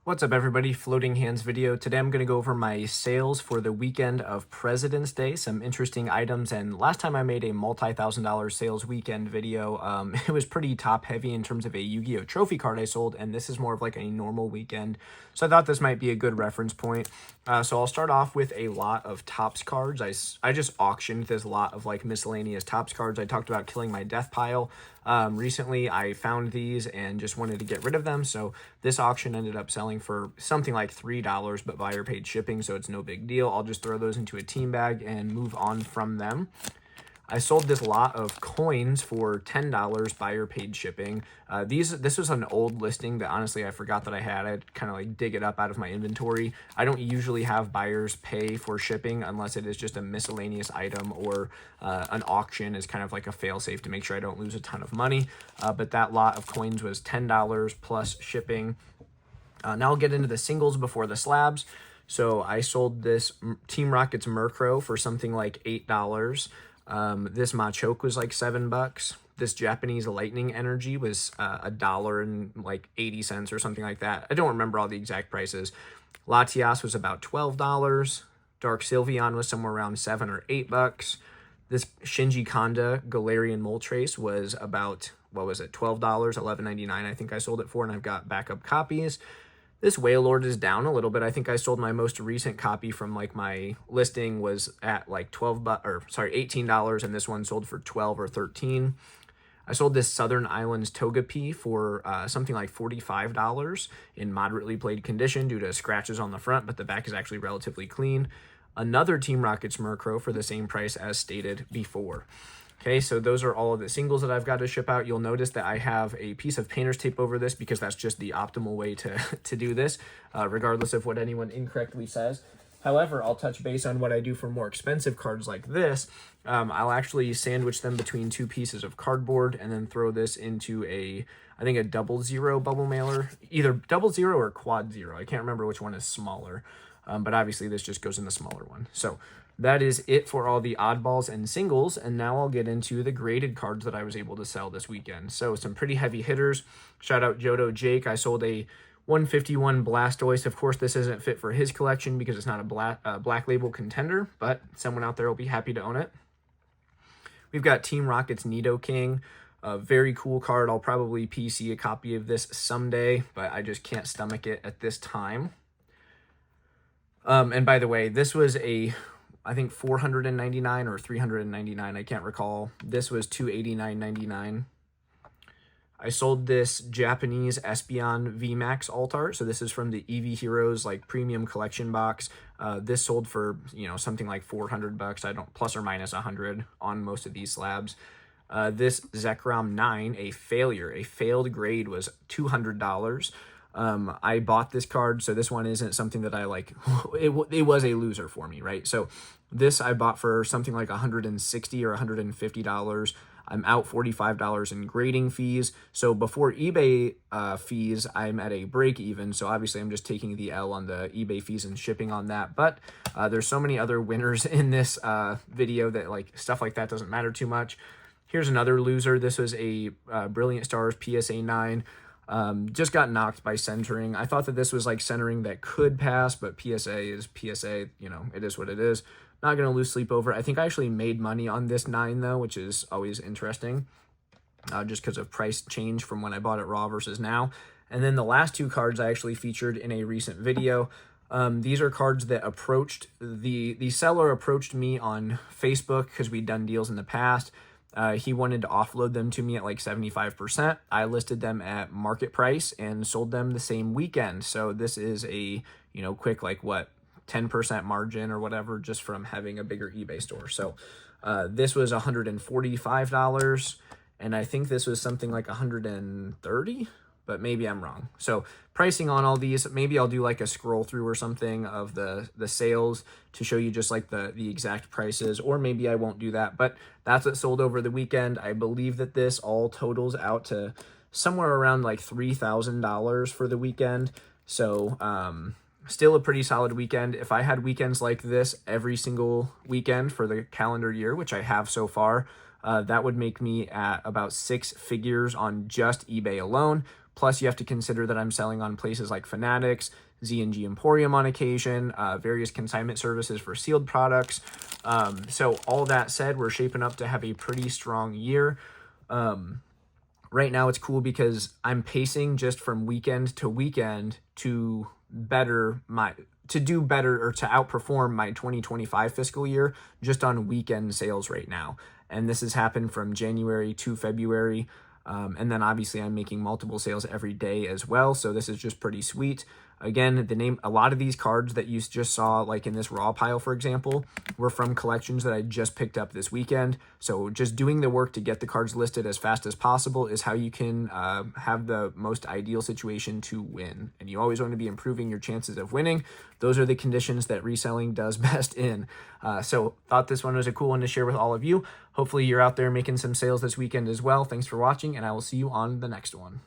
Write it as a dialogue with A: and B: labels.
A: What's up, everybody? Floating Hands video. Today I'm going to go over my sales for the weekend of President's Day, some interesting items, and last time I made a multi-$1,000 sales weekend video, it was pretty top heavy in terms of a Yu-Gi-Oh! Trophy card I sold, and this is more of like a normal weekend, so I thought this might be a good reference point. So I'll start off with a lot of Topps cards. I just auctioned this lot of like miscellaneous Topps cards. I talked about killing my death pile. Recently I found these and just wanted to get rid of them, so this auction ended up selling for something like $3, but buyer paid shipping, so it's no big deal. I'll just throw those into a team bag and move on from them. I sold this lot of coins for $10, buyer paid shipping. This was an old listing that honestly I forgot that I had. I'd kind of like dig it up out of my inventory. I don't usually have buyers pay for shipping unless it is just a miscellaneous item or an auction is kind of like a fail-safe to make sure I don't lose a ton of money. But that lot of coins was $10 plus shipping. Now I'll get into the singles before the slabs. So I sold this Team Rocket's Murkrow for something like $8. This Machoke was like $7. This Japanese Lightning Energy was $1.80 or something like that. I don't remember all the exact prices. Latias was about $12. Dark Sylveon was somewhere around $7 or $8. This Shinji Kanda Galarian Moltres was about, what was it, $12, $11.99 I think I sold it for, and I've got backup copies. This Wailord is down a little bit. I think I sold my most recent copy from like my listing was at like $18, and this one sold for $12 or $13. I sold this Southern Islands Togepi for something like $45 in moderately played condition due to scratches on the front, but the back is actually relatively clean. Another Team Rocket's Murkrow for the same price as stated before. Okay, so those are all of the singles that I've got to ship out. You'll notice that I have a piece of painter's tape over this because that's just the optimal way to do this, regardless of what anyone incorrectly says. However, I'll touch base on what I do for more expensive cards like this. I'll actually sandwich them between two pieces of cardboard and then throw this into I think a 00 bubble mailer, either 00 or quad 0. I can't remember which one is smaller, but obviously this just goes in the smaller one. So that is it for all the oddballs and singles, and now I'll get into the graded cards that I was able to sell this weekend. So some pretty heavy hitters. Shout out Johto Jake. I sold a 151 Blastoise. Of course, this isn't fit for his collection because it's not a black label contender, but someone out there will be happy to own it. We've got Team Rocket's Nidoking. A very cool card. I'll probably PC a copy of this someday, but I just can't stomach it at this time. And by the way, this was I think $499 or $399, I can't recall. This was $289.99. I sold this Japanese Espeon VMAX Altar. So this is from the EV Heroes like premium collection box. This sold for, something like $400. I don't, plus or minus 100 on most of these slabs. This Zekrom 9, a failed grade, was $200. I bought this card, so this one isn't something that I like. It was a loser for me, right? So this I bought for something like $160 or $150. I'm out $45 in grading fees. So before eBay fees, I'm at a break even. So obviously I'm just taking the L on the eBay fees and shipping on that. But there's so many other winners in this video that like stuff like that doesn't matter too much. Here's another loser. This was a Brilliant Stars PSA 9. Just got knocked by centering. I thought that this was like centering that could pass, but PSA is PSA, it is what it is. Not going to lose sleep over it. I think I actually made money on this 9 though, which is always interesting, just because of price change from when I bought it raw versus now. And then the last two cards I actually featured in a recent video. These are cards that the seller approached me on Facebook because we'd done deals in the past. He wanted to offload them to me at like 75%. I listed them at market price and sold them the same weekend. So this is a, quick, 10% margin or whatever, just from having a bigger eBay store. So this was $145, and I think this was something like $130, but maybe I'm wrong. So pricing on all these, maybe I'll do like a scroll through or something of the sales to show you just like the exact prices, or maybe I won't do that, but that's what sold over the weekend. I believe that this all totals out to somewhere around like $3,000 for the weekend. So still a pretty solid weekend. If I had weekends like this every single weekend for the calendar year, which I have so far, that would make me at about 6 figures on just eBay alone. Plus, you have to consider that I'm selling on places like Fanatics, Z&G Emporium on occasion, various consignment services for sealed products. So all that said, we're shaping up to have a pretty strong year. Right now it's cool because I'm pacing just from weekend to weekend to do better or to outperform my 2025 fiscal year just on weekend sales right now. And this has happened from January to February. And then obviously I'm making multiple sales every day as well. So this is just pretty sweet. Again, a lot of these cards that you just saw, like in this raw pile, for example, were from collections that I just picked up this weekend. So just doing the work to get the cards listed as fast as possible is how you can have the most ideal situation to win. And you always want to be improving your chances of winning. Those are the conditions that reselling does best in. So thought this one was a cool one to share with all of you. Hopefully you're out there making some sales this weekend as well. Thanks for watching, and I will see you on the next one.